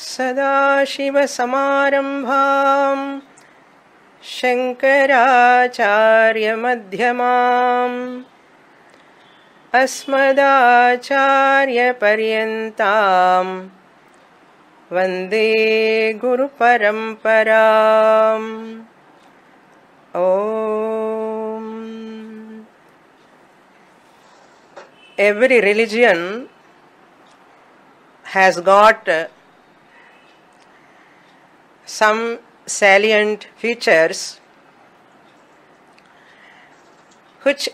सदाशिवसमारम्भां शङ्कराचार्यमध्यमाम् अस्मदाचार्यपर्यन्तां वन्दे गुरुपरम्पराम्। Om. Every religion has got some salient features which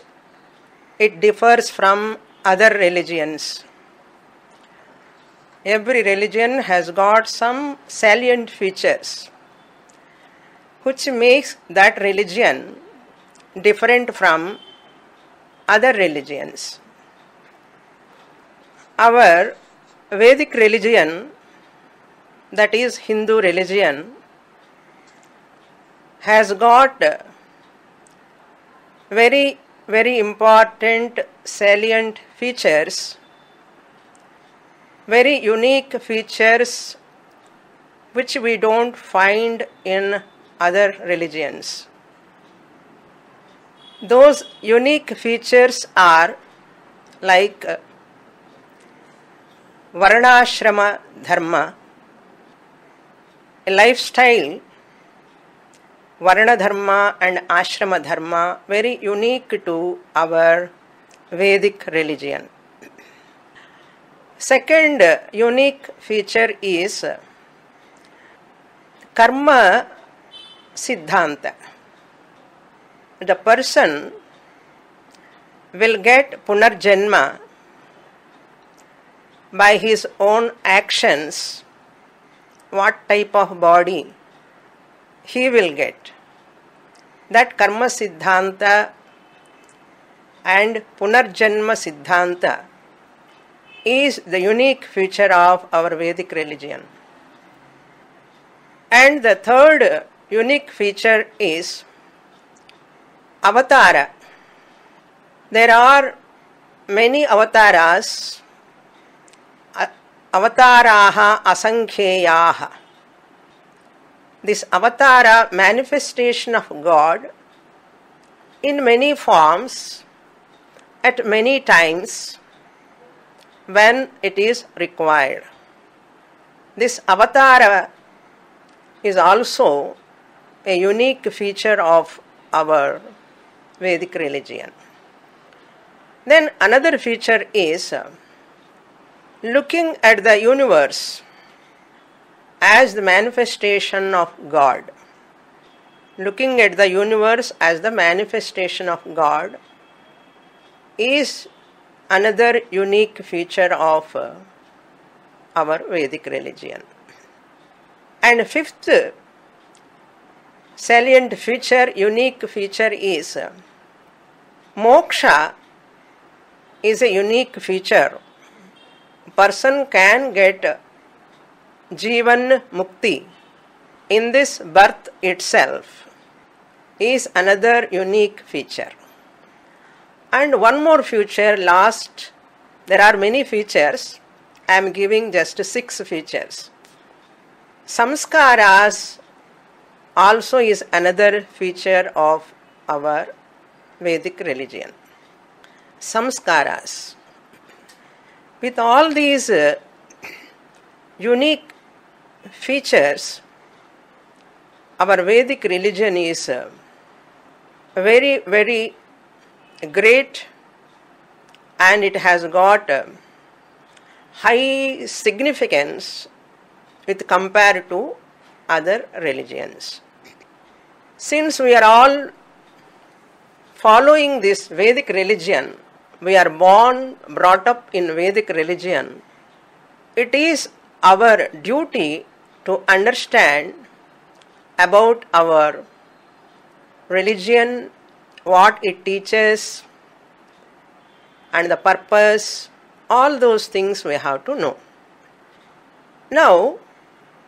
it differs from other religions. Every religion has got some salient features which makes that religion different from other religions. Our Vedic religion, that is Hindu religion, has got very, very important salient features, very unique features which we don't find in other religions. Those unique features are like Varnashrama Dharma, a lifestyle, Varna Dharma and Ashrama Dharma, very unique to our Vedic religion. Second unique feature is Karma Siddhanta. The person will get Punarjanma by his own actions, what type of body he will get. That Karma Siddhanta and Punarjanma Siddhanta is the unique feature of our Vedic religion. And the third unique feature is Avatara. There are many avatars, avataraha asankheyaha. This avatara, manifestation of God, in many forms, at many times, when it is required. This avatara is also a unique feature of our Vedic religion. Then another feature is looking at the universe as the manifestation of God. Looking at the universe as the manifestation of God is another unique feature of our Vedic religion. And fifth salient feature, unique feature is moksha is a unique feature. Person can get Jivan Mukti in this birth itself is another unique feature. And one more feature, last, there are many features, I am giving just 6 features. Samskaras also is another feature of our Vedic religion. Samskaras. With all these unique features, our Vedic religion is very, very great, and it has got high significance with compared to other religions. Since we are all following this Vedic religion, we are born, brought up in Vedic religion, it is our duty to understand about our religion, what it teaches, and the purpose, all those things we have to know. Now,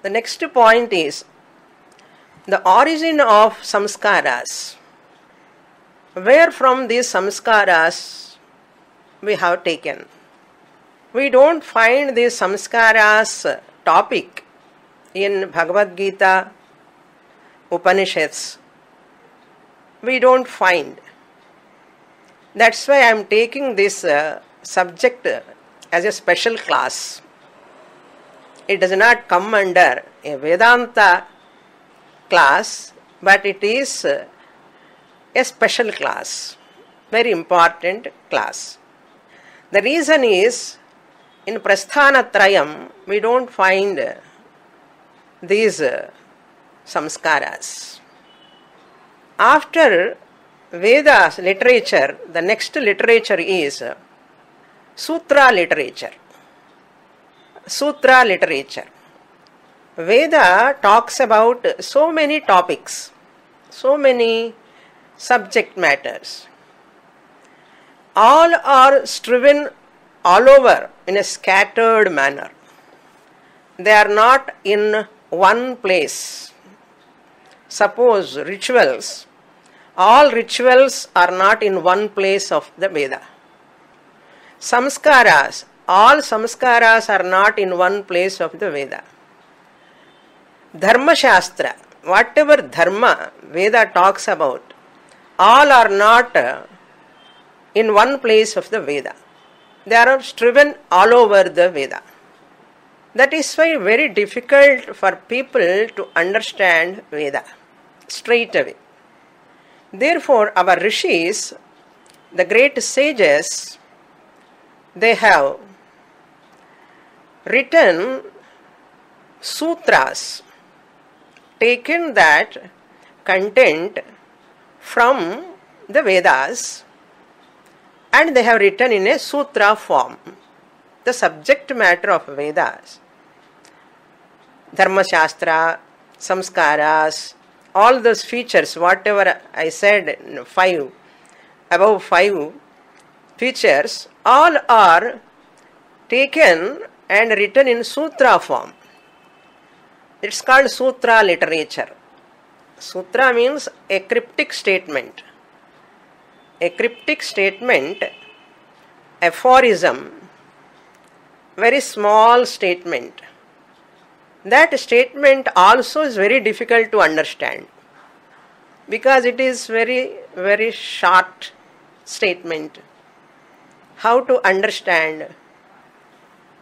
the next point is the origin of samskaras. Where from these samskaras we have taken? We don't find these samskaras topic in Bhagavad Gita, Upanishads, we don't find. That's why I am taking this subject as a special class. It does not come under a Vedanta class, but it is a special class, very important class. The reason is, in Prasthanatrayam, we don't find these samskaras. After Vedas literature, the next literature is Sutra literature. Sutra literature. Veda talks about so many topics, so many subject matters. All are striven all over in a scattered manner. They are not in one place. Suppose rituals, all rituals are not in one place of the Veda. Samskaras, all samskaras are not in one place of the Veda. Dharma Shastra, whatever dharma Veda talks about, all are not in one place of the Veda. They are striven all over the Veda. That is why very difficult for people to understand Veda straight away. Therefore, our rishis, the great sages, they have written sutras, taken that content from the Vedas, and they have written in a sutra form the subject matter of Vedas. Dharma Shastra, Samskaras, all those features, whatever I said, above 5 features, all are taken and written in sutra form. It's called sutra literature. Sutra means a cryptic statement. A cryptic statement, aphorism, very small statement. That statement also is very difficult to understand because it is very, very short statement. How to understand?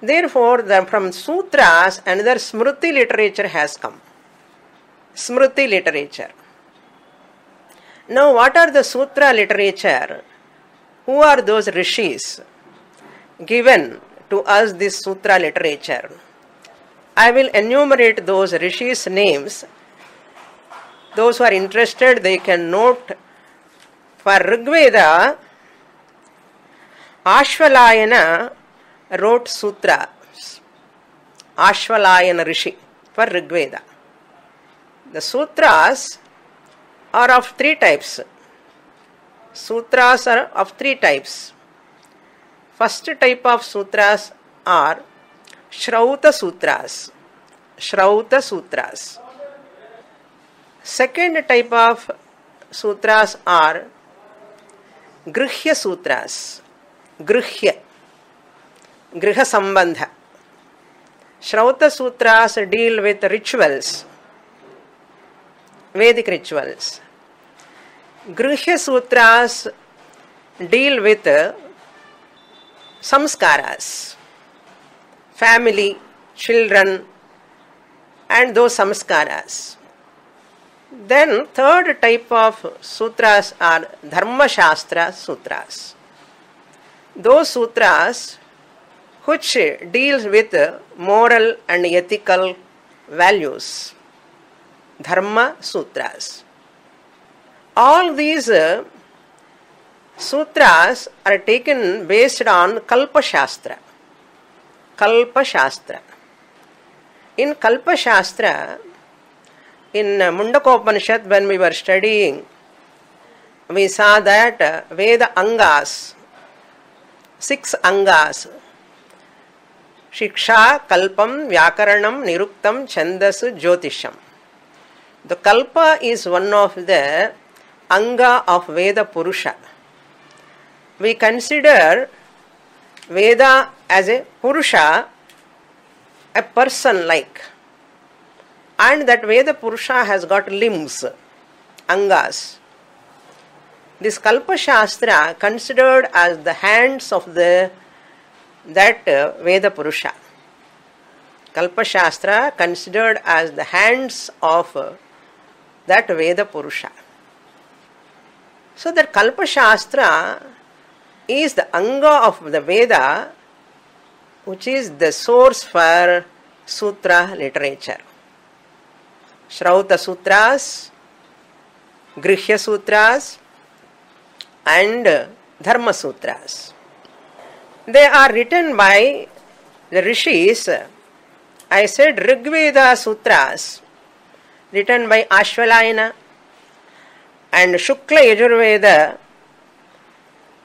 Therefore, from sutras, another smriti literature has come. Smriti literature. Now, what are the sutra literature? Who are those rishis given to us this sutra literature? I will enumerate those rishis' names. Those who are interested, they can note. For Rigveda, Ashvalayana wrote sutras. Ashvalayana Rishi for Rigveda. The sutras are of 3 types. Sutras are of 3 types. First type of sutras are Shrauta Sutras. Shrauta Sutras. Second type of sutras are Grihya Sutras. Grihya. Griha Sambandha. Shrauta Sutras deal with rituals, Vedic rituals. Grihya Sutras deal with samskaras, family, children, and those samskaras. Then third type of sutras are Dharma Shastra Sutras. Those sutras which deals with moral and ethical values. Dharma Sutras. All these sutras are taken based on Kalpa Shastra. Kalpa Shastra. In Kalpa Shastra, in Mundakopanishad, when we were studying, we saw that Veda Angas, 6 Angas, Shiksha, Kalpam, Vyakaranam, Niruktam, Chandasu, Jyotisham. The Kalpa is one of the Anga of Veda Purusha. We consider Veda as a Purusha, a person like. And that Veda Purusha has got limbs, angas. This Kalpa Shastra considered as the hands of that Veda Purusha. Kalpa Shastra considered as the hands of that Veda Purusha. So that Kalpa Shastra is the anga of the Veda, which is the source for Sutra literature. Shrauta Sutras, Grihya Sutras, and Dharma Sutras. They are written by the rishis. I said Rigveda Sutras, written by Ashvalayana, and Shukla Yajurveda,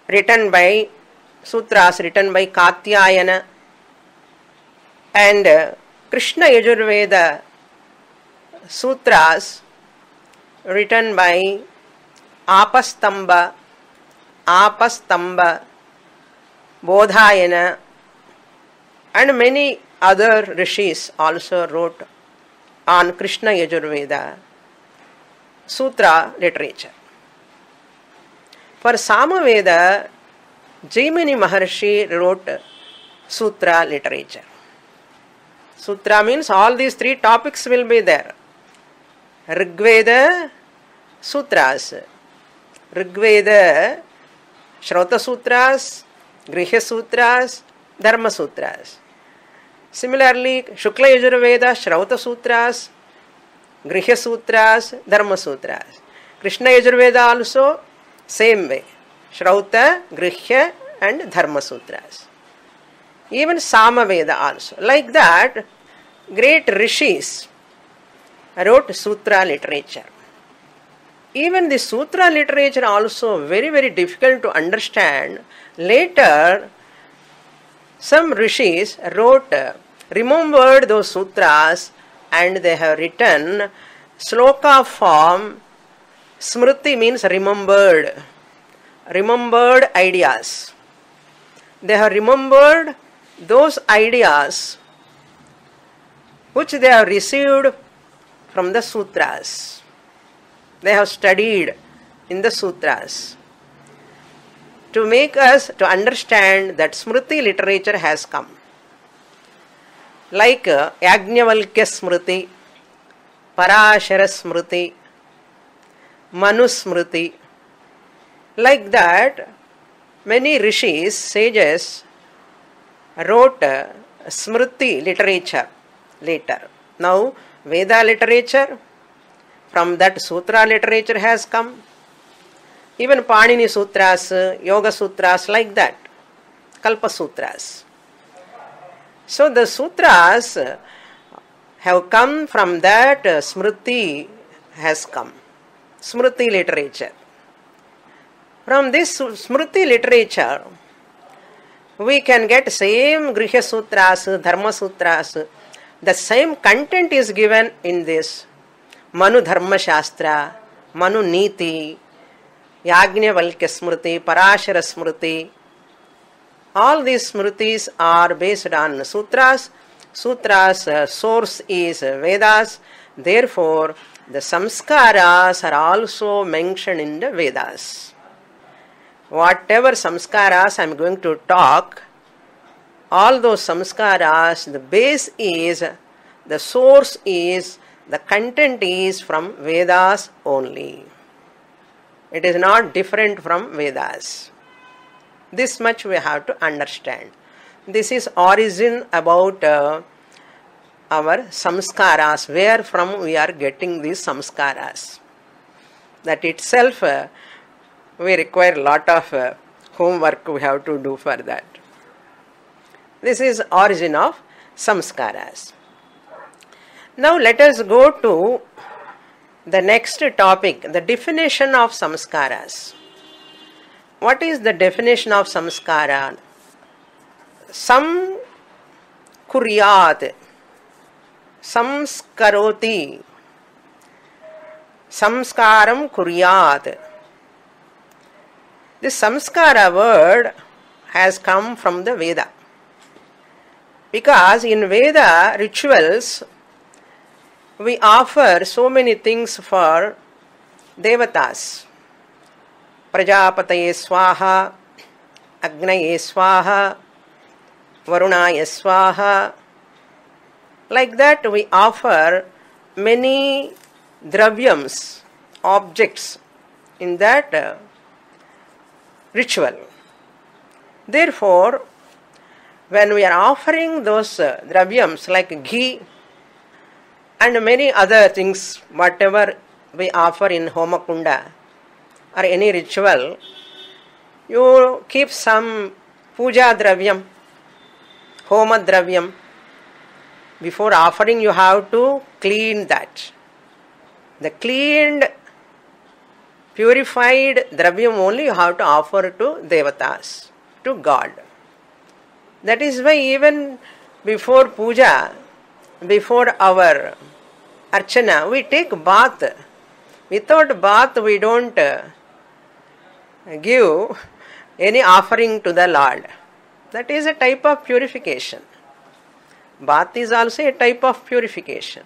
written by Sutras written by Katyayana, and Krishna Yajurveda Sutras written by Apastamba, Bodhayana, and many other rishis also wrote on Krishna Yajurveda Sutra literature. For Samaveda, Jaimini Maharshi wrote Sutra literature. Sutra means all these three topics will be there. Rigveda Sutras, Rigveda Shrauta Sutras, Grihya Sutras, Dharma Sutras. Similarly, Shukla Yajurveda Shrauta Sutras, Grihya Sutras, Dharma Sutras. Krishna Yajurveda also same way, Shrauta, Grihya and Dharma Sutras. Even Samaveda also. Like that, great rishis wrote Sutra literature. Even the Sutra literature also very, very difficult to understand. Later, some rishis remembered those sutras, and they have written sloka form. Smriti means remembered ideas. They have remembered those ideas which they have received from the sutras. They have studied in the sutras to make us to understand that Smriti literature has come. Like Yajnavalkya Smriti, Parashara Smriti, Manu Smriti. Like that, many rishis, sages wrote Smriti literature later. Now, Veda literature, from that Sutra literature has come. Even Panini Sutras, Yoga Sutras, like that. Kalpa Sutras. So the Sutras have come from that Smriti has come. Smriti literature. From this Smriti literature, we can get same Grihya Sutras, Dharma Sutras. The same content is given in this Manu Dharma Shastra, Manu Niti, Yajnavalkya Smriti, Parashara Smriti. All these Smritis are based on Sutras. Sutras source is Vedas. Therefore, the Samskaras are also mentioned in the Vedas. Whatever Samskaras I am going to talk, all those Samskaras, the base is, the source is, the content is from Vedas only. It is not different from Vedas. This much we have to understand. This is origin about our samskaras, where from we are getting these samskaras. That itself we require a lot of homework we have to do for that. This is origin of samskaras. Now let us go to the next topic, the definition of samskaras. What is the definition of samskara? Sam kuryat, samskaroti, samskaram kuryat. This samskara word has come from the Veda. Because in Veda rituals, we offer so many things for devatas. Prajapataye swaha, Agnaye swaha, Varunaya swaha. Like that we offer many dravyams, objects in that ritual. Therefore, when we are offering those dravyams like ghee and many other things, whatever we offer in Homakunda or any ritual, you keep some puja dravyam, homa dravyam. Before offering, you have to clean that. The cleaned, purified dravyam only you have to offer to devatas, to God. That is why even before puja, before our archana, we take bath. Without bath, we don't give any offering to the Lord. That is a type of purification. Bath is also a type of purification.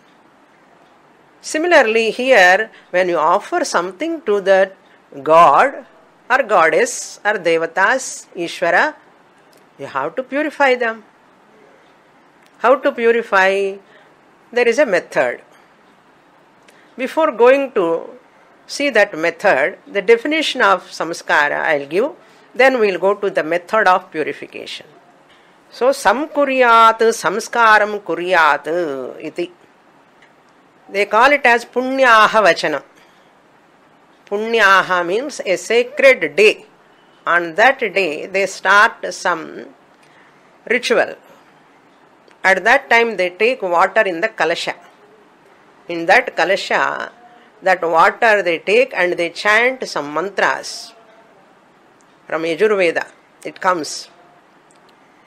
Similarly, here, when you offer something to the God or goddess or devatas, Ishvara, you have to purify them. How to purify? There is a method. Before going to see that method, the definition of samskara I will give, then we will go to the method of purification. So, samkuryat, samskaram kuryat iti. They call it as punyaha vachanam. Punyaha means a sacred day. On that day, they start some ritual. At that time, they take water in the kalasha. In that kalasha, that water they take and they chant some mantras. From Yajurveda, it comes.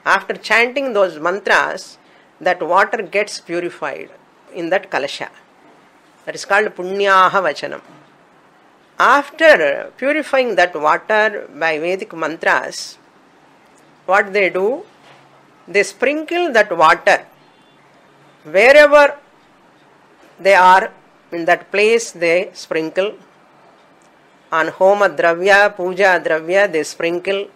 After chanting those mantras, that water gets purified in that kalasha. That is called punyaha vachanam. After purifying that water by Vedic mantras, what they do? They sprinkle that water wherever they are in that place. They sprinkle on homa dravya, puja dravya. They sprinkle,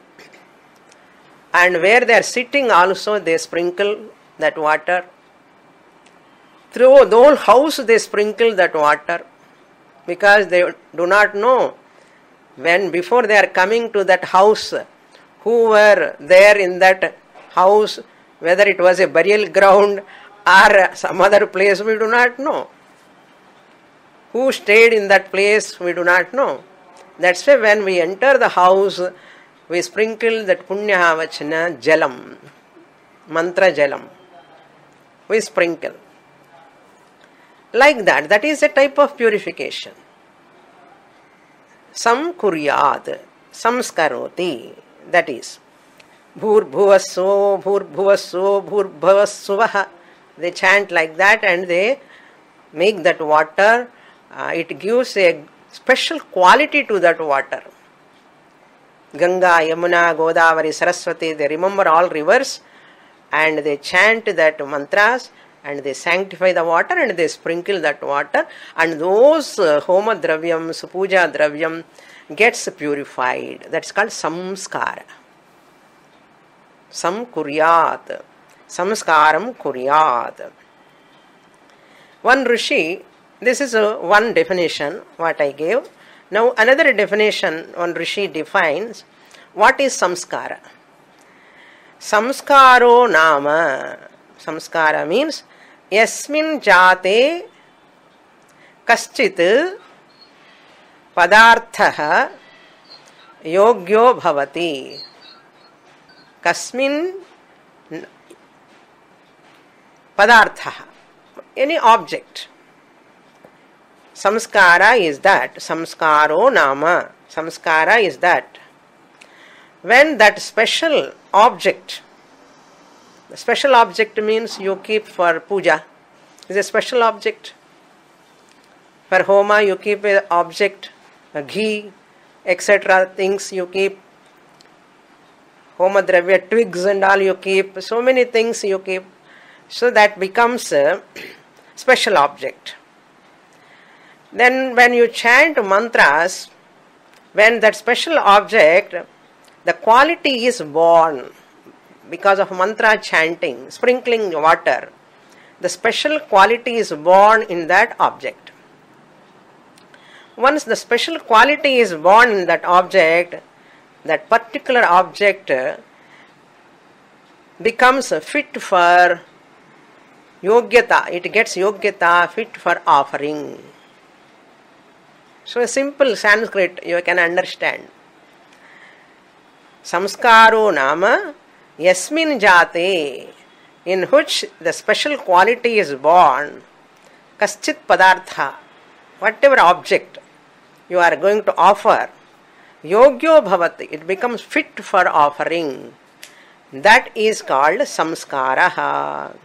and where they are sitting also they sprinkle that water. Through the whole house they sprinkle that water, because they do not know when before they are coming to that house who were there in that house, whether it was a burial ground or some other place, we do not know. Who stayed in that place, we do not know. That's why when we enter the house, we sprinkle that punyaha vachana jalam, mantra jalam. We sprinkle. Like that, that is a type of purification. Samkuryad, samskaroti, that is. Bhurbhuvasvo, bhurbhuvasvo, bhurbhavasvaha. They chant like that and they make that water, it gives a special quality to that water. Ganga, Yamuna, Godavari, Saraswati, they remember all rivers and they chant that mantras and they sanctify the water and they sprinkle that water, and those homa dravyams, puja dravyam gets purified. That's called samskara. Samkuryat, samskaram kuryat. One Rishi, this is one definition what I gave. Now another definition one Rishi defines what is samskara. Samskaro nama. Samskara means yasmin jate kaschit padarthaha yogyo bhavati. Kasmin padarthaha, any object. Samskara is that. Samskaro nama. Samskara is that. When that special object, the special object means you keep for puja, is a special object. For homa you keep an object, a ghee, etc. things you keep. Homa dravya, twigs and all you keep. So many things you keep. So that becomes a special object. Then when you chant mantras, when that special object, the quality is born because of mantra chanting, sprinkling water, the special quality is born in that object. Once the special quality is born in that object, that particular object becomes fit for yogyata, it gets yogyata, fit for offering. So a simple Sanskrit you can understand. Samskaro nama yasmin jate, in which the special quality is born, kaschit padartha, whatever object you are going to offer, yogyo bhavati, it becomes fit for offering. That is called samskaraha.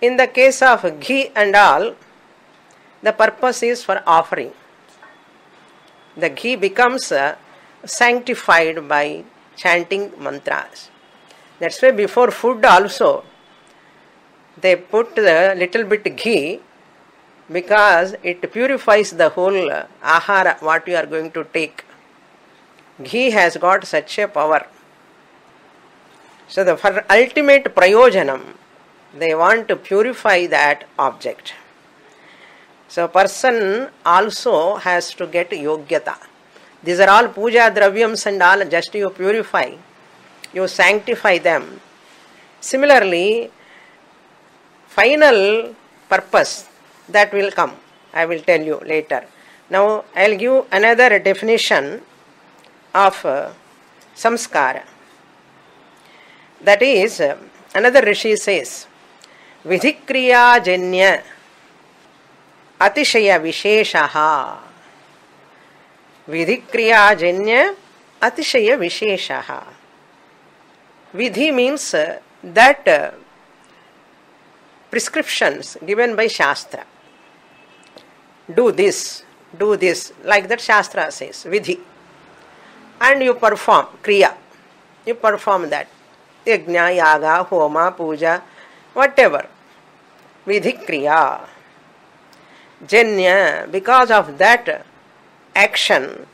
In the case of ghee and all, the purpose is for offering. The ghee becomes sanctified by chanting mantras. That's why before food also they put a little bit ghee, because it purifies the whole ahara what you are going to take. Ghee has got such a power. So for ultimate prayojanam, they want to purify that object. So person also has to get yogyata. These are all puja dravyams and all, just you purify, you sanctify them. Similarly, final purpose that will come, I will tell you later. Now I will give another definition of samskara. That is, another Rishi says, vidhikriya janya atishaya visheshaha. Vidhikriya janya atishaya visheshaha. Vidhi means that prescriptions given by Shastra. Do this, like that Shastra says, vidhi. And you perform, kriya. You perform that. Yajna, yaga, homa, puja, whatever. Vidhi kriya. Janya, because of that action,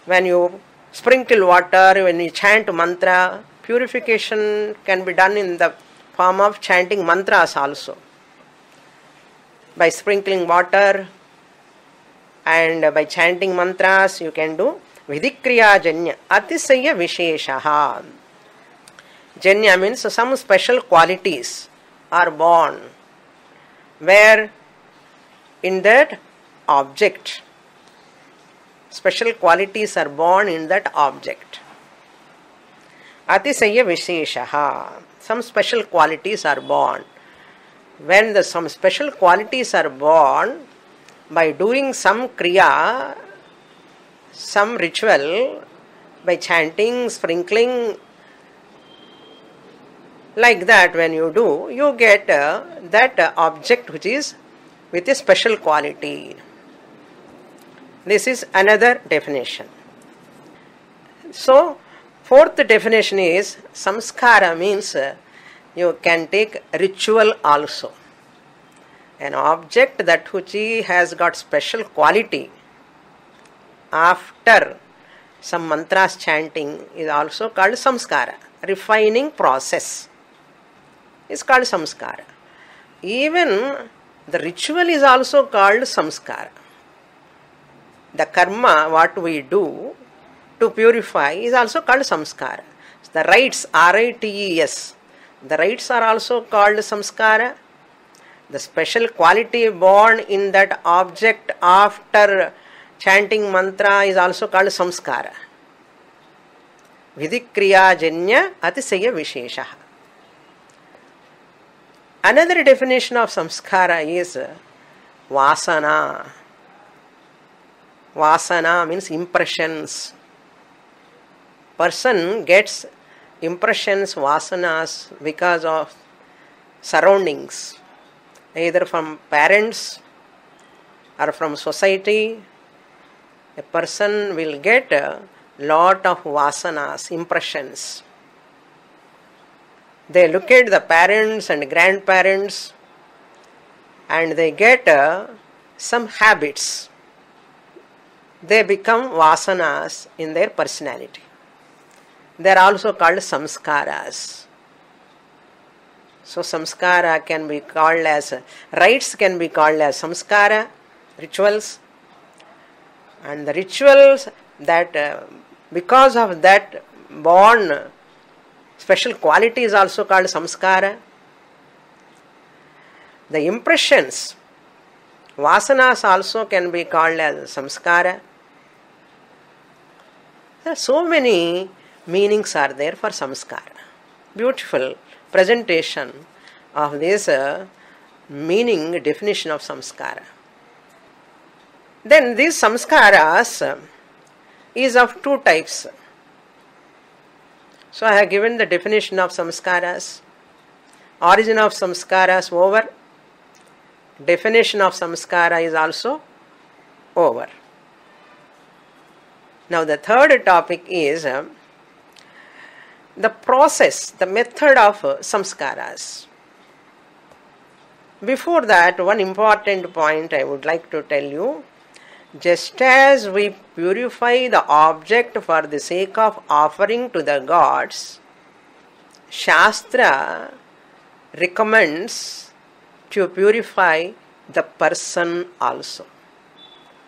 when you sprinkle water, when you chant mantra, purification can be done in the form of chanting mantras also. By sprinkling water and by chanting mantras, you can do vidikriya janya atisaya visheshaha. Janya means some special qualities are born where in that object. Special qualities are born in that object. Atisaya visheshaha. Some special qualities are born. When some special qualities are born, by doing some kriya, some ritual, by chanting, sprinkling, like that when you do, you get that object which is with a special quality. This is another definition. So, fourth definition is samskara means you can take ritual also. An object that which has got special quality after some mantras chanting is also called samskara. Refining process is called samskara. Even the ritual is also called samskara. The karma, what we do to purify, is also called samskara. The rites, R-I-T-E-S, the rites are also called samskara. The special quality born in that object after chanting mantra is also called samskara. Vidikriya janya atisaya visheshaha. Another definition of samskara is vasana. Vasana means impressions. Person gets impressions, vasanas, because of surroundings, either from parents or from society. A person will get a lot of vasanas, impressions. They look at the parents and grandparents, and they get some habits. They become vasanas in their personality. They are also called samskaras. So samskara can be called as, rites can be called as samskara, rituals. And the rituals that, because of that born special quality is also called samskara. The impressions, vasanas also can be called as samskara. There are so many meanings are there for samskara. Beautiful presentation of this meaning, definition of samskara. Then these samskaras is of two types. So I have given the definition of samskaras. Origin of samskaras over. Definition of samskara is also over. Now the third topic is the process, the method of samskaras. Before that, one important point I would like to tell you. Just as we purify the object for the sake of offering to the gods, Shastra recommends to purify the person also.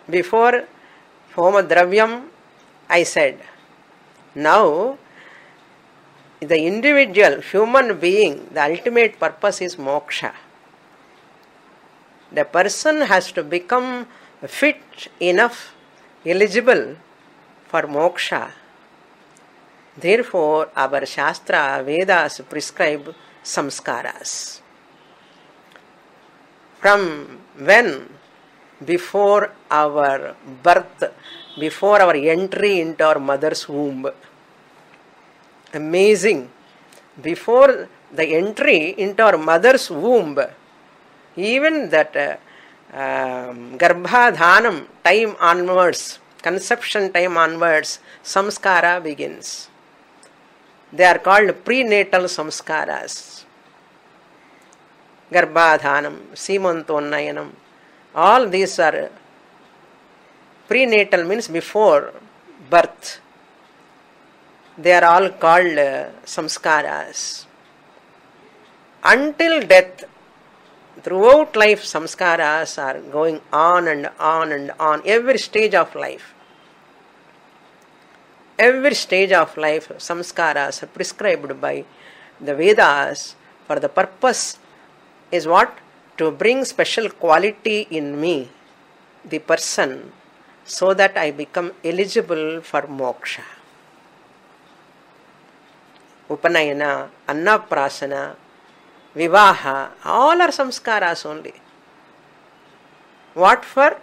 Before Homa Dravyam, I said, now the individual, human being, the ultimate purpose is moksha. The person has to become fit enough, eligible for moksha. Therefore, our Shastra, Vedas prescribe samskaras. From when? Before our birth, before our entry into our mother's womb. Amazing. Before the entry into our mother's womb, even that Garbhadhanam time onwards, conception time onwards, samskara begins. They are called prenatal samskaras. Garbhadhanam, Simantonayanam, all these are prenatal, means before birth. They are all called samskaras. Until death, throughout life, samskaras are going on and on and on, every stage of life. Every stage of life, samskaras are prescribed by the Vedas for the purpose is what? To bring special quality in me, the person, so that I become eligible for moksha. Upanayana, Annaprasana, Vivaha, all are samskaras only. What for?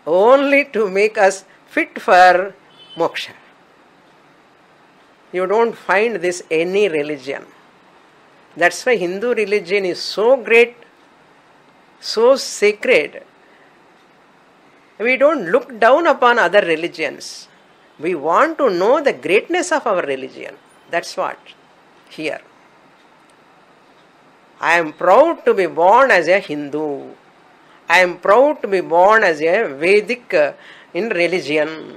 Only to make us fit for moksha. You don't find this any religion. That's why Hindu religion is so great, so sacred. We don't look down upon other religions. We want to know the greatness of our religion. That's what here. I am proud to be born as a Hindu. I am proud to be born as a Vedic in religion.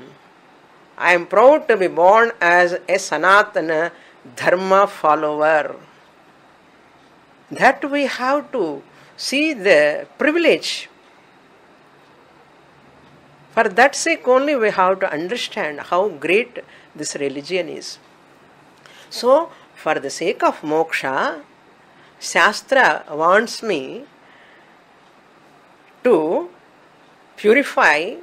I am proud to be born as a Sanatana Dharma follower. That we have to see the privilege. For that sake only we have to understand how great this religion is. So, for the sake of moksha, Shastra wants me to purify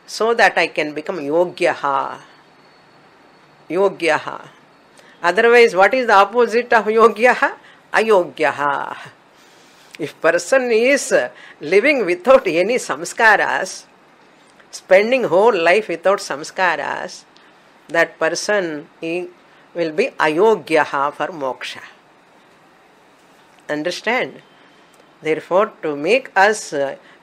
so that I can become yogyaha. Yogyaha. Otherwise, what is the opposite of yogyaha? Ayogyaha. If person is living without any samskaras, spending whole life without samskaras, that person will be ayogyaha for moksha. Understand? Therefore, to make us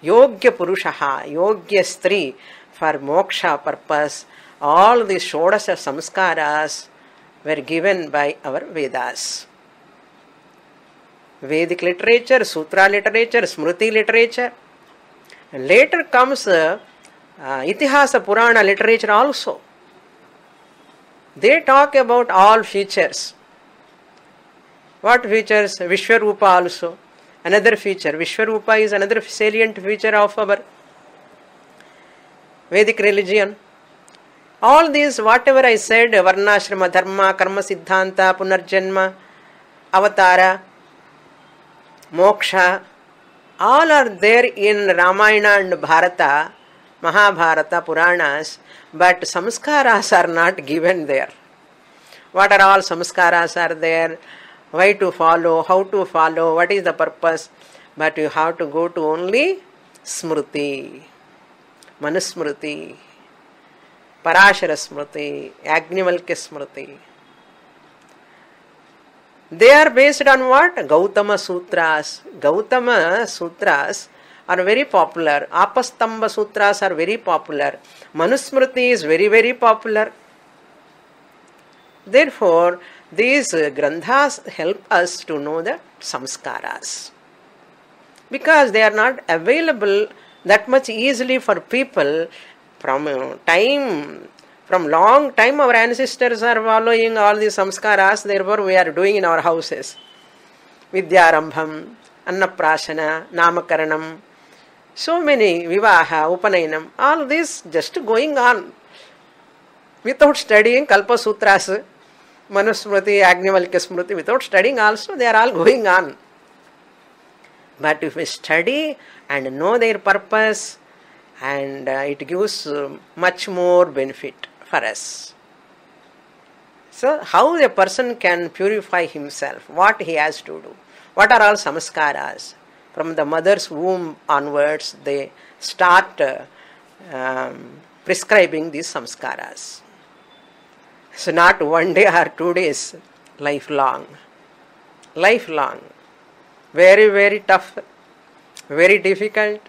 yogya purushaha, yogya stri for moksha purpose, all the shodasha samskaras were given by our Vedas. Vedic literature, Sutra literature, Smriti literature. And later comes Itihasa Purana literature also. They talk about all features. What features? Vishwarupa also. Another feature. Vishwarupa is another salient feature of our Vedic religion. All these, whatever I said, Varnashrama, Dharma, Karma Siddhanta, Punarjanma, Avatara, Moksha, all are there in Ramayana and Bharata, Mahabharata, Puranas, but samskaras are not given there. What are all samskaras are there? Why to follow, how to follow, what is the purpose? But you have to go to only Smriti, Manusmriti, Parashara Smriti, Agnivalkya Smriti. They are based on what? Gautama Sutras. Gautama Sutras are very popular. Apastamba Sutras are very popular. Manusmriti is very, very popular. Therefore, these granthas help us to know the samskaras. Because they are not available that much easily for people from long time our ancestors are following all these samskaras, therefore we are doing in our houses. Vidyarambham, Annaprasana, Namakaranam, so many, Vivaha, Upanayinam, all this just going on. Without studying Kalpa Sutras, Manusmriti, Agnivalkya Smriti, without studying also, they are all going on. But if we study and know their purpose, and it gives much more benefit for us. So, how a person can purify himself, what he has to do, what are all samskaras? From the mother's womb onwards, they start prescribing these samskaras. So, not one day or 2 days, lifelong. Lifelong. Very, very tough, very difficult.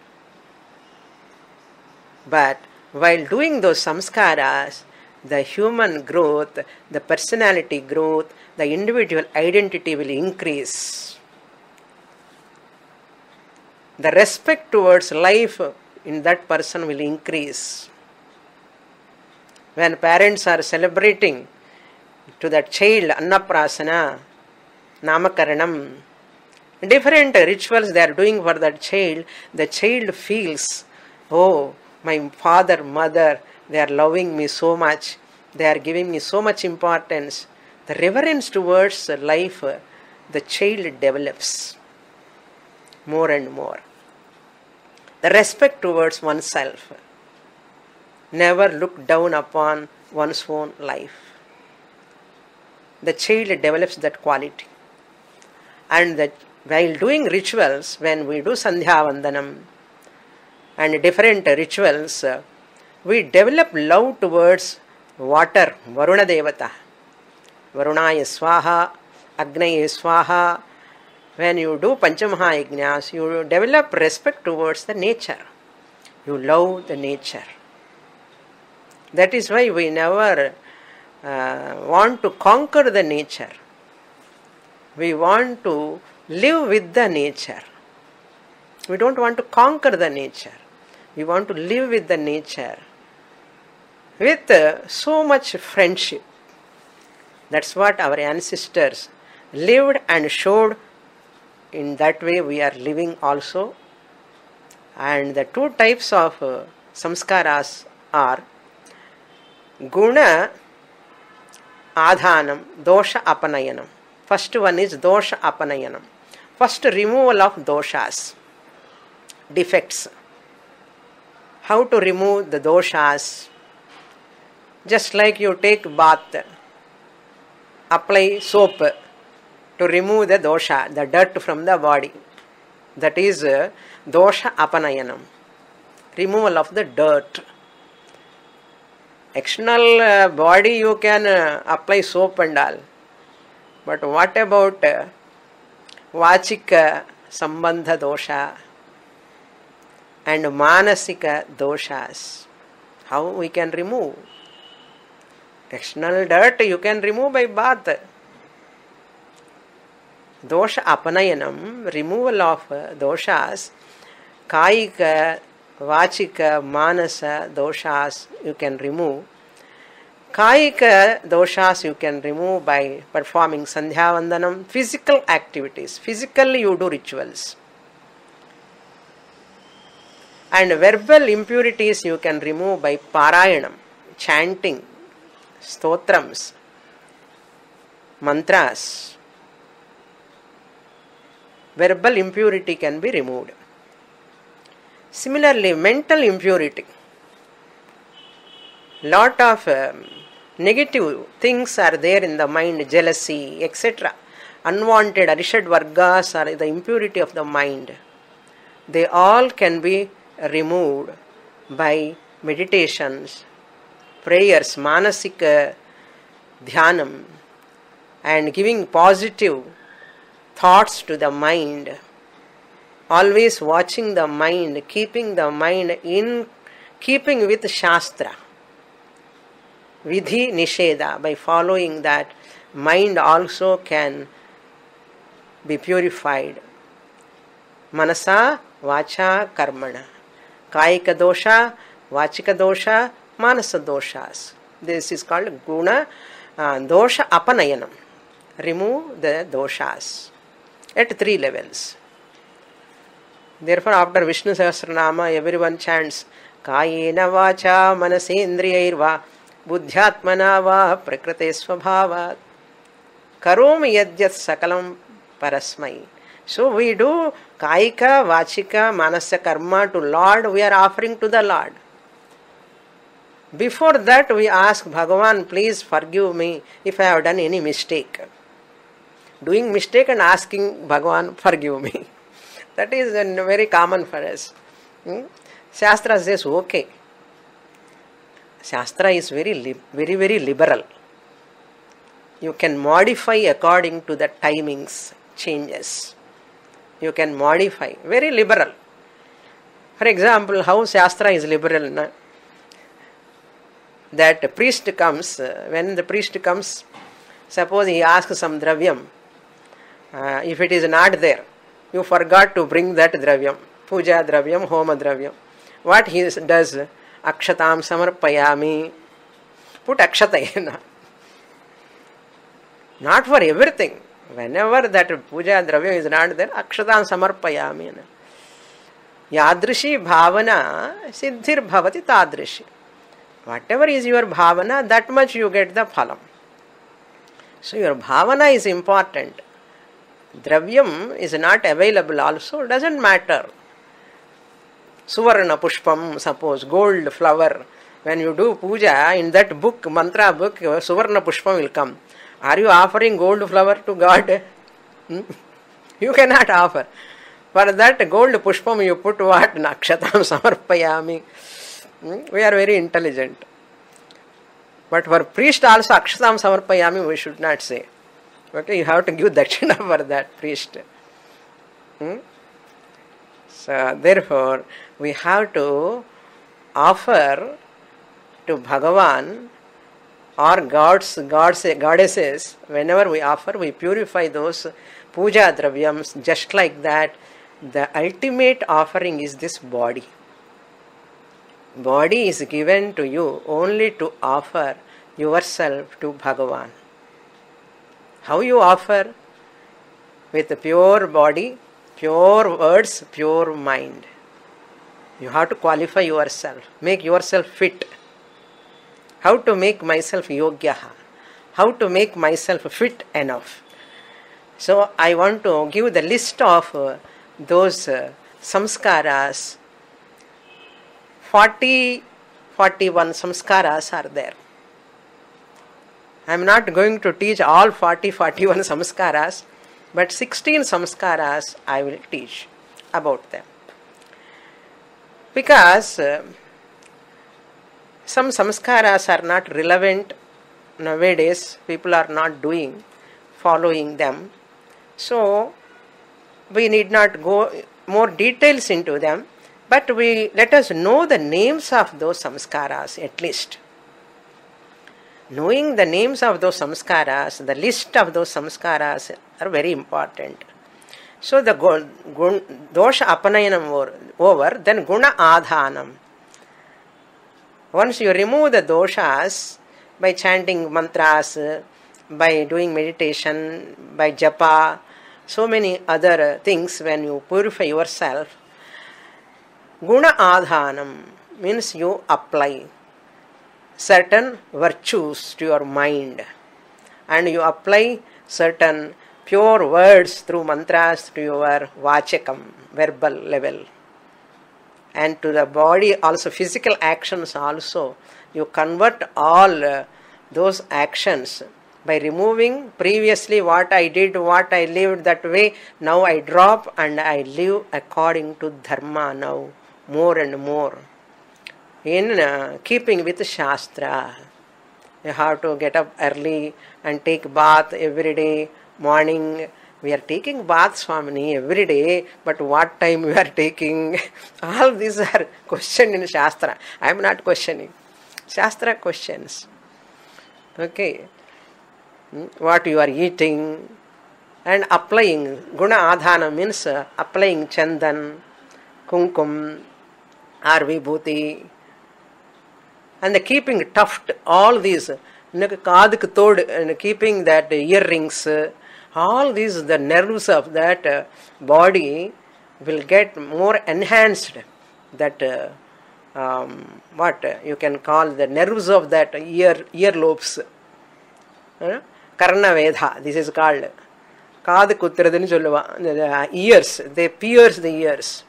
But while doing those samskaras, the human growth, the personality growth, the individual identity will increase. The respect towards life in that person will increase. When parents are celebrating to that child, Annaprasana, Namakaranam, different rituals they are doing for that child, the child feels, oh, my father, mother, they are loving me so much. They are giving me so much importance. The reverence towards life, the child develops more and more. The respect towards oneself. Never look down upon one's own life. The child develops that quality. And that while doing rituals, when we do Sandhya Vandanam, and different rituals, we develop love towards water, Varuna Devata. Varunaya Swaha, Agnaya Swaha. When you do Panchamaha Yajnas, you develop respect towards the nature. You love the nature. That is why we never want to conquer the nature. We want to live with the nature. We don't want to conquer the nature. We want to live with the nature with so much friendship. That's what our ancestors lived and showed. In that way we are living also. And the two types of samskaras are Guna Adhanam, Dosha Apanayanam. First one is Dosha Apanayanam. First removal of doshas, defects. How to remove the doshas? Just like you take bath, apply soap to remove the dosha, the dirt from the body. That is dosha apanayanam, removal of the dirt. External body you can apply soap and all. But what about vachika sambandha dosha and manasika doshas? How we can remove? External dirt you can remove by bath. Dosha apanayanam, removal of doshas, kayika, vachika, manasa doshas you can remove. Kayika doshas you can remove by performing sandhya vandanam, physical activities. Physically you do rituals. And verbal impurities you can remove by parayanam, chanting, stotrams, mantras. Verbal impurity can be removed. Similarly, mental impurity. Lot of negative things are there in the mind, jealousy, etc. Unwanted arishad vargas are the impurity of the mind. They all can be removed by meditations, prayers, manasika dhyanam, and giving positive thoughts to the mind. Always watching the mind, keeping the mind in keeping with Shastra. Vidhi Nisheda, by following that, mind also can be purified. Manasa, Vacha, Karmana. Kayika dosha, Vachika dosha, Manasa doshas. This is called Guna Dosha Apanayanam. Remove the doshas at 3 levels. Therefore, after Vishnu Sahasranama, everyone chants Kayena Vacha Manasendriyairva Buddhyatmana va Prakrite Svabhavat Karomi Yadyat Sakalam Parasmai. So we do Kayika, Vachika, Manasa Karma to Lord, we are offering to the Lord. Before that we ask Bhagavan, please forgive me if I have done any mistake. Doing mistake and asking Bhagavan, forgive me. That is very common for us. Shastra says, okay. Shastra is very, very liberal. You can modify according to the timings, changes. You can modify. Very liberal. For example, how Shastra is liberal. Na? That priest comes, when the priest comes, suppose he asks some dravyam. If it is not there, you forgot to bring that dravyam. Puja dravyam, homa dravyam. What he does? Akshatam samarpayami. Put akshata. Not for everything. Whenever that puja dravyam is not there, akshatam samarpayami. Yadrishi bhavana siddhir bhavati tadrishi. Whatever is your bhavana, that much you get the phalam. So your bhavana is important. Dravyam is not available also, doesn't matter. Suvarna pushpam, suppose, gold flower. When you do puja, in that book, mantra book, Suvarna pushpam will come. Are you offering gold flower to God? You cannot offer. For that gold pushpam you put what? Nakshatam samarpayami. We are very intelligent. But for priest also akshatam samarpayami we should not say. Okay, you have to give dakshina for that priest. So therefore we have to offer to Bhagavan or goddesses. Whenever we offer, we purify those puja dravyams. Just like that, the ultimate offering is this body. Body is given to you only to offer yourself to Bhagavan. How you offer? With a pure body, pure words, pure mind. You have to qualify yourself, make yourself fit. How to make myself yogyaha? How to make myself fit enough? So I want to give the list of those samskaras. 41 samskaras are there. I am not going to teach all 41 samskaras, but 16 samskaras I will teach about them. Because some samskaras are not relevant nowadays, people are not following them. So we need not go more details into them, but let us know the names of those samskaras at least. Knowing the names of those samskaras, the list of those samskaras are very important. So the dosha apanayanam over, then guna adhanam. Once you remove the doshas by chanting mantras, by doing meditation, by japa, so many other things, when you purify yourself, guna adhanam means you apply certain virtues to your mind, and you apply certain pure words through mantras to your vachakam, verbal level, and to the body also, physical actions also. You convert all those actions by removing previously what I did, what I lived that way. Now I drop and I live according to dharma now, more and more. In keeping with Shastra, you have to get up early and take bath every day, morning. We are taking bath, Swamini, every day, but what time we are taking? All these are questioned in Shastra. I am not questioning. Shastra questions. Okay. What you are eating and applying. Guna adhana means applying chandan, kumkum, or vibhuti, and keeping tuft, all these, and keeping that earrings, all these, the nerves of that body will get more enhanced. That what you can call the nerves of that earlobes. Karna Vedha, this is called. Kaadu kutradanu solluva. Ears, they pierce the ears.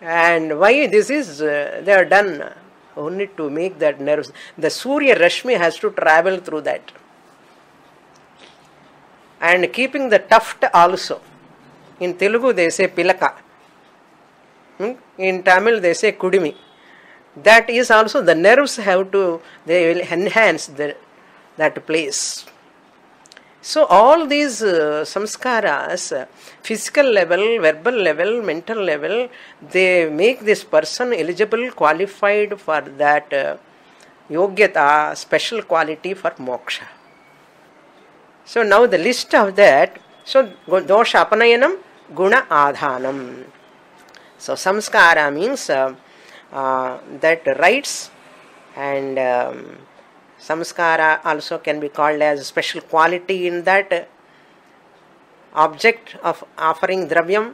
And why this is, they are done only to make that nerves. The Surya Rashmi has to travel through that. And keeping the tuft also. In Telugu they say pilaka. In Tamil they say kudimi. That is also, the nerves have to, they will enhance that place. So all these samskaras, physical level, verbal level, mental level, they make this person eligible, qualified for that yogyata, special quality for moksha. So now the list of that, so dosha apanayanam, guna adhanam. So samskara means that rights, and samskara also can be called as special quality in that object of offering dravyam.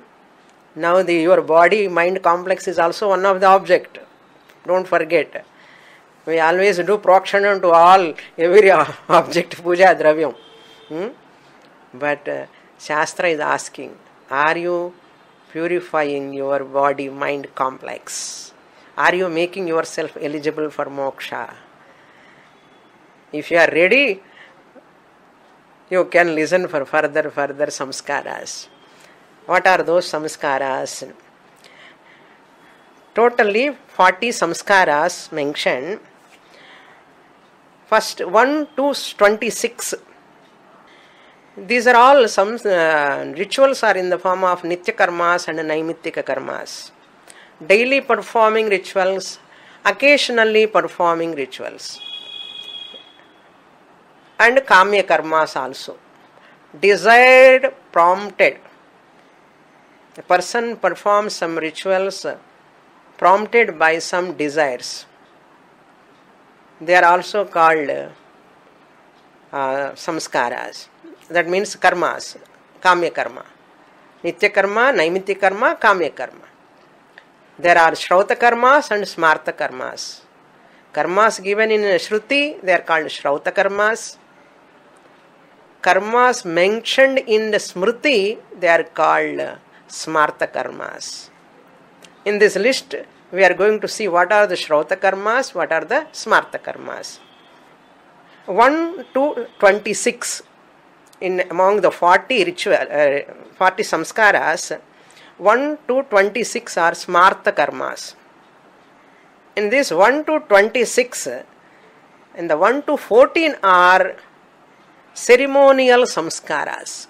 Now your body mind complex is also one of the object. Don't forget. We always do prokshanam to all, every object, puja, dravyam. But Shastra is asking, are you purifying your body mind complex? Are you making yourself eligible for moksha? If you are ready, you can listen for further samskaras. What are those samskaras? Totally 40 samskaras mentioned. First 1 to 26. These are all some rituals are in the form of nitya karmas and naimittika karmas. Daily performing rituals, occasionally performing rituals. And kamya karmas also. Desired, prompted. A person performs some rituals prompted by some desires. They are also called samskaras. That means karmas, kamya karma. Nitya karma, naimitya karma, kamya karma. There are shrauta karmas and smarta karmas. Karmas given in Shruti, they are called shrauta karmas. Karmas mentioned in the Smriti, they are called smarta karmas. In this list, we are going to see what are the shrauta karmas, what are the smarta karmas. 1 to 26. Among the 40 40 samskaras, 1 to 26 are smarta karmas. In this 1 to 26, in the 1 to 14 are ceremonial samskaras.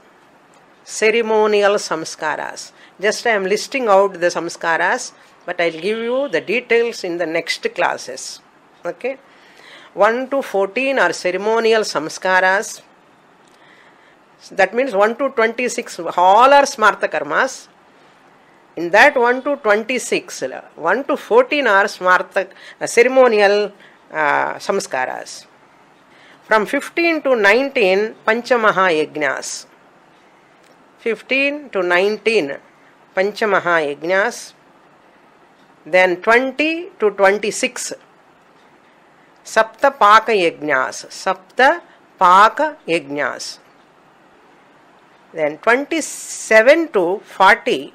Ceremonial samskaras. Just I am listing out the samskaras, but I will give you the details in the next classes. Okay. 1 to 14 are ceremonial samskaras. That means 1 to 26, all are smarta karmas. In that 1 to 26, 1 to 14 are smarta, ceremonial samskaras. From 15 to 19, Panchamaha Yajnas. 15 to 19, Panchamaha Yajnas. Then 20 to 26, Sapta Paka Yajnas. Sapta Paka Yajnas. Then 27 to 40,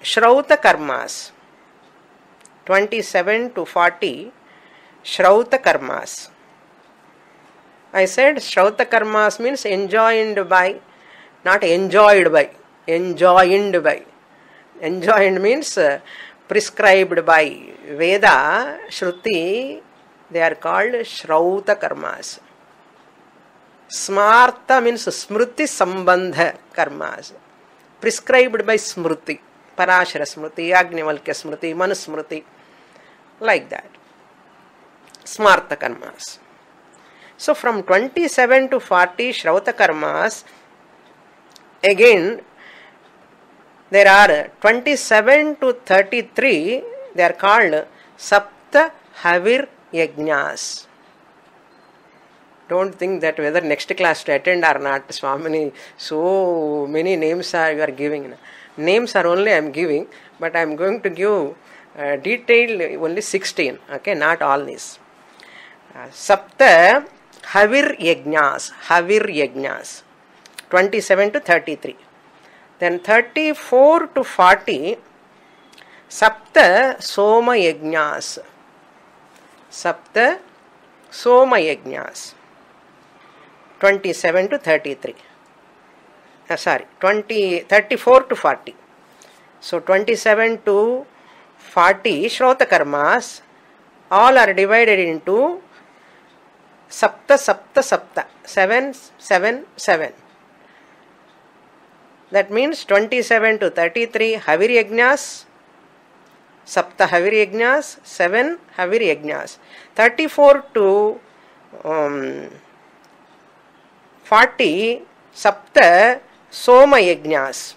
Shrauta Karmas. 27 to 40, Shrauta Karmas. I said Shrauta Karmas means enjoined by, not enjoyed by. Enjoined by. Enjoined means prescribed by. Veda, Shruti, they are called Shrauta Karmas. Smarta means Smruti Sambandha Karmas. Prescribed by Smruti. Parashara Smruti, Agnivalkya Smruti, Manusmruti. Like that. Smarta Karmas. So from 27 to 40 Shrauta Karmas, again there are 27 to 33, they are called Sapta Havir Yajnas. Don't think that whether next class to attend or not, Swamini, so many names are you are giving. Names are only I am giving, but I am going to give detailed only 16, okay, not all these. Sapta Havir Yajnas, Havir Yajnas, 27 to 33. Then 34 to 40, Sapta Soma Yajnas, Sapta Soma Yajnas, 27 to 33. 34 to 40. So 27 to 40 Shrauta Karmas, all are divided into Sapta, Sapta, Sapta, 7, 7, 7. That means 27 to 33 Havir Yajnas, Sapta Havir Yajnas, 7 Havir Yajnas. 34 to 40 Sapta Soma Yajnas.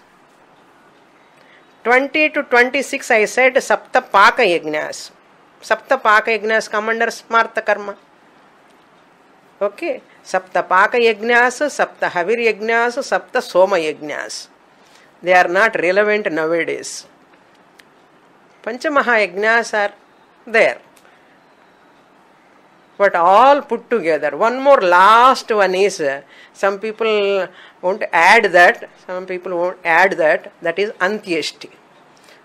20 to 26 I said Sapta Paka Yajnas. Sapta Paka Yajnas come under Smarta Karma. Okay. Sapta Paka Yajnas, Sapta Havir Yajnas, Sapta Soma Yajnas. They are not relevant nowadays. Panchamaha Yajnas are there. But all put together. One more last one is, some people won't add that, some people won't add that, that is Antyeshti.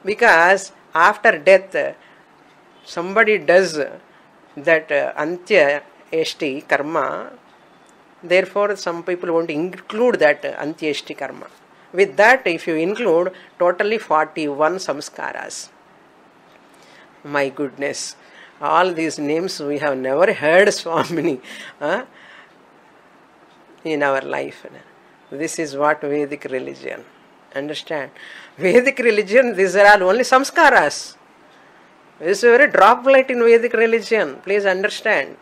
Because after death, somebody does that Antyeshti karma, therefore some people won't include that Antyeshti karma. With that, if you include, totally 41 samskaras. My goodness. All these names we have never heard, Swamini, in our life. This is what Vedic religion. Understand? Vedic religion, these are all only samskaras. This is a very droplet in Vedic religion. Please understand.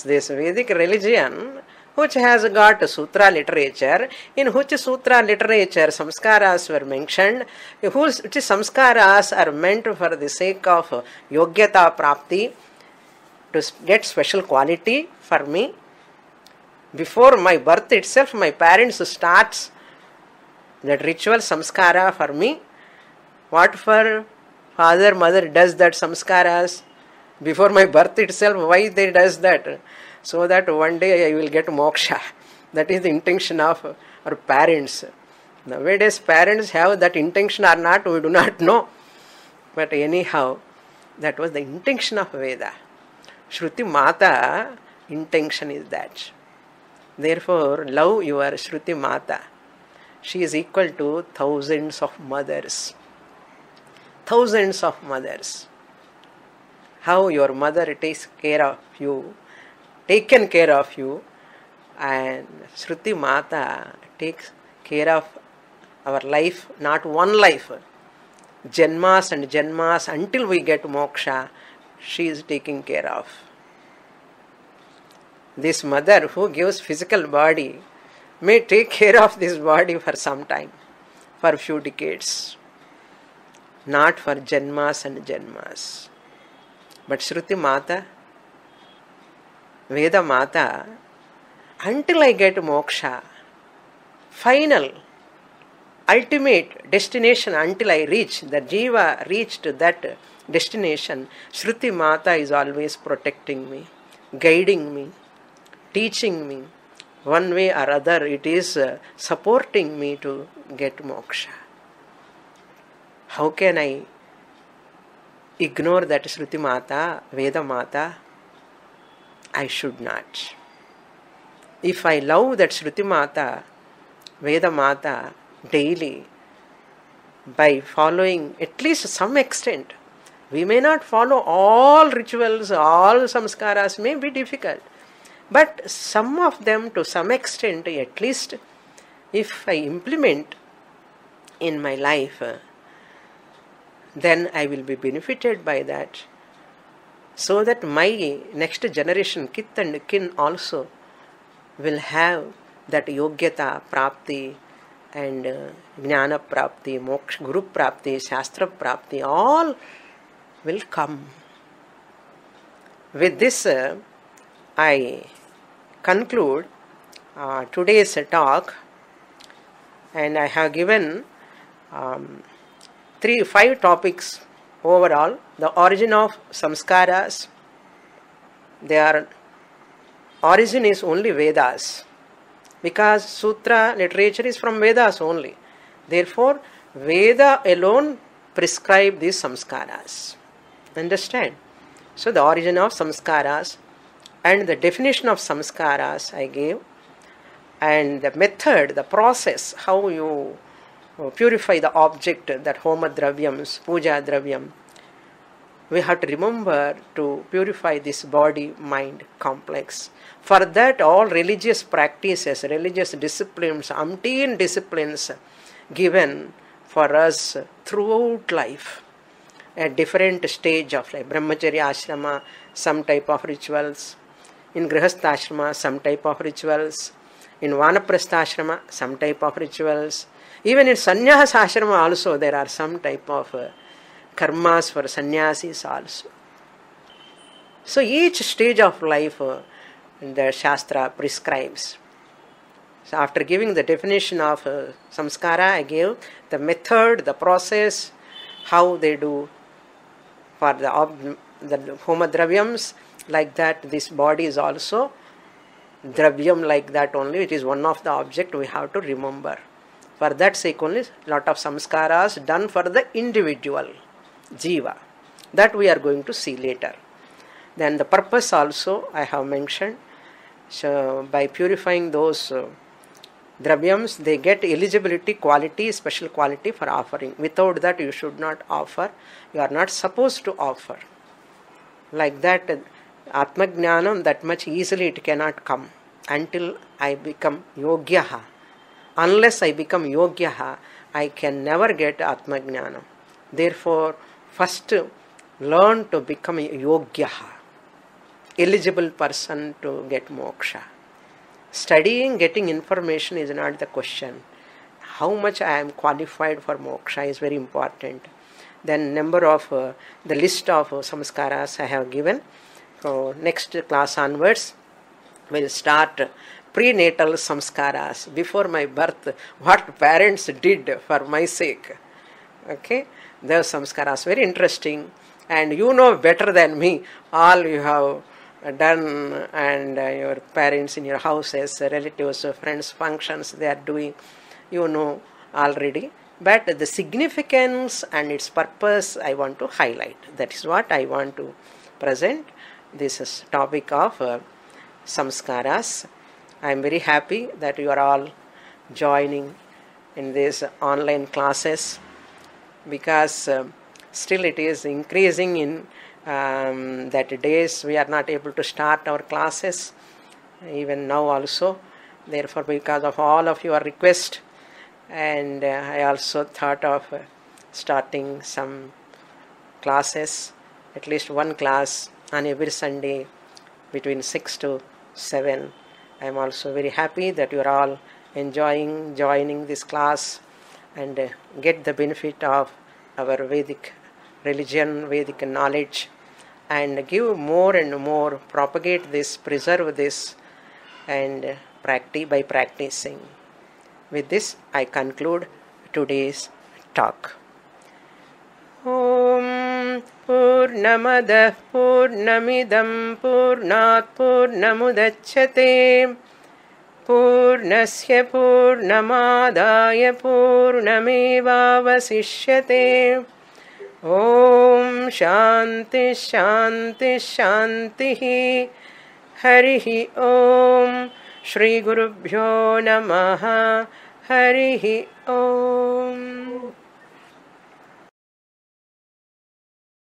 This Vedic religion, which has got sutra literature, in which sutra literature samskaras were mentioned, which samskaras are meant for the sake of yogyata prapti, to get special quality for me. Before my birth itself, my parents starts that ritual samskara for me. What for father, mother does that samskaras before my birth itself? Why they does that? So that one day I will get moksha. That is the intention of our parents. Nowadays parents have that intention or not, we do not know. But anyhow, that was the intention of Veda. Shruti Mata intention is that. Therefore, love your Shruti Mata. She is equal to thousands of mothers. Thousands of mothers. How your mother takes care of you, taken care of you, and Shruti Mata takes care of our life, not one life, janmas and janmas until we get moksha, she is taking care of. This mother who gives physical body may take care of this body for some time, for a few decades, not for janmas and janmas. But Shruti Mata, Veda Mata, until I get moksha, final, ultimate destination, until I reach, the jiva reached that destination, Shruti Mata is always protecting me, guiding me, teaching me. One way or other, it is supporting me to get moksha. How can I ignore that Shruti Mata, Veda Mata? I should not. If I love that Shruti Mata, Veda Mata daily, by following at least some extent, we may not follow all rituals, all samskaras, may be difficult. But some of them, to some extent, at least, if I implement in my life, then I will be benefited by that. So that my next generation, kith and kin also, will have that yogyata, prapti, and jnana prapti, moksha, guru prapti, shastra prapti, all will come. With this, I conclude today's talk, and I have given 5 topics overall. The origin of samskaras. Their origin is only Vedas, because Sutra literature is from Vedas only. Therefore, Veda alone prescribe these samskaras. Understand? So the origin of samskaras and the definition of samskaras I gave, and the method, the process, how you purify the object, that homa dravyams, puja dravyam. We have to remember to purify this body-mind complex. For that, all religious practices, religious disciplines, umpteen disciplines given for us throughout life, at different stage of life. Brahmacharya ashrama, some type of rituals. In Grihastha ashrama, some type of rituals. In Vanaprastha ashrama, some type of rituals. Even in Sannyas ashrama also, there are some type of karmas for sannyasis also. So each stage of life the Shastra prescribes. So after giving the definition of samskara, I gave the method, the process, how they do for the homa dravyams. Like that, this body is also dravyam like that only. It is one of the object we have to remember. For that sake only, lot of samskaras done for the individual jiva. That we are going to see later. Then the purpose also I have mentioned. So by purifying those dravyams, they get eligibility, quality, special quality for offering. Without that, you should not offer. You are not supposed to offer. Like that, Atmajnanam, that much easily it cannot come until I become Yogyaha. Unless I become Yogyaha, I can never get Atmajnanam. Therefore, first learn to become Yogyaha, eligible person to get moksha. Studying, getting information is not the question. How much I am qualified for moksha is very important. Then number of the list of samskaras I have given. So next class onwards, we'll start prenatal samskaras. Before my birth, what parents did for my sake. Okay, those samskaras very interesting, and you know better than me all you have done, and your parents in your houses, relatives, friends, functions they are doing, you know already. But the significance and its purpose I want to highlight. That is what I want to present. This is topic of samskaras. I am very happy that you are all joining in these online classes, because still it is increasing in that days we are not able to start our classes, even now also. Therefore, because of all of your request, and I also thought of starting some classes at least one class on every Sunday between 6 to 7. I am also very happy that you are all enjoying joining this class and get the benefit of our Vedic religion, Vedic knowledge, and give more and more, propagate this, preserve this, and practice by practicing. With this, I conclude today's talk. Om Purnamadah Purnamidam Purnat Purnamudachyate Purnasya Purnamadaya Purnamevavasishyate. Om Shanti Shanti Shanti. Harihi Om. Shri Gurubhyo Namaha. Harihi Om.